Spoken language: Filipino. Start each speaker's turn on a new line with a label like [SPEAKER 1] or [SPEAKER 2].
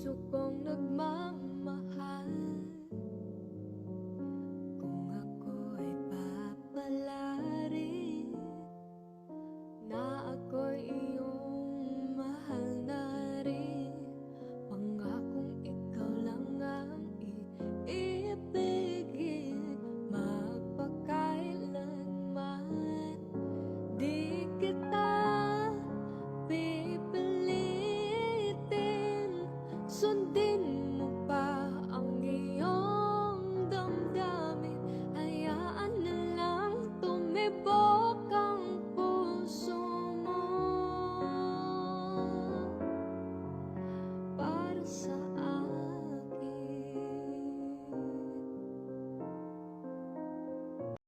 [SPEAKER 1] puso kong nagmamahal. Kung ako ay papalarin na ako'y iyong mahal na rin, pangakong ikaw lang ang iibigin magpakailanman. Di kita pipilitin, sundin mo pa ang iyong damdamin. Hayaan na lang tumibok ang puso mo para sa